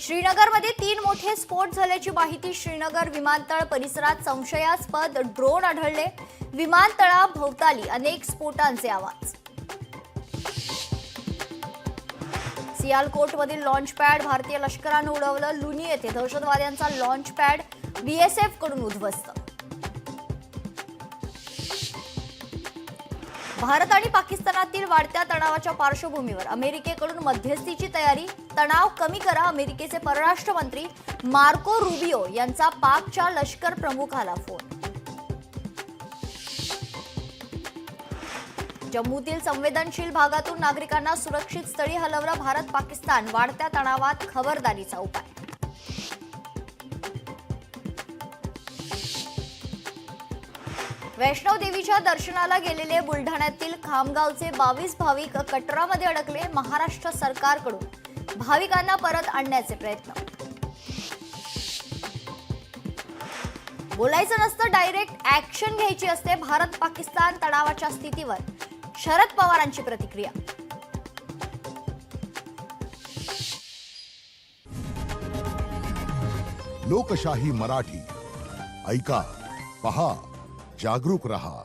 श्रीनगरमध्ये 3 मोठे स्फोट झाल्याची माहिती। श्रीनगर विमानतळ परिसरात संशयास्पद ड्रोन आढळले। विमानतळाभोवताली अनेक स्फोटांचे आवाज। सियालकोटमधील लॉन्च पॅड भारतीय लष्कराने उडवलं। लुनी येथे दहशतवाद्यांचा लॉन्च पॅड बीएसएफ कडून उद्ध्वस्त। भारत आणि पाकिस्तानातील वाढत्या तणावाच्या पार्श्वभूमीवर अमेरिकेकडून मध्यस्थीची तयारी। तणाव कमी करा, अमेरिकेचे परराष्ट्र मंत्री मार्को रुबियो यांचा पाकच्या लष्कर प्रमुखाला फोन। जम्मूतील संवेदनशील भागातून नागरिकांना सुरक्षित स्थळी हलवलं। भारत पाकिस्तान वाढत्या तणावात खबरदारीचा उपाय। वैष्णव देवीच्या दर्शनाला गेलेले बुलढाण्यातील खामगावचे 22 भाविक कटरामध्ये अडकले। महाराष्ट्र सरकारकडून भाविकांना परत आणण्याचे प्रयत्न। बोलायचं नसतं, डायरेक्ट ऍक्शन घ्यायची असते। भारत पाकिस्तान तणावाच्या स्थितीवर शरद पवारांची प्रतिक्रिया। लोकशाही मराठी ऐका, पहा, जागरूक रहा।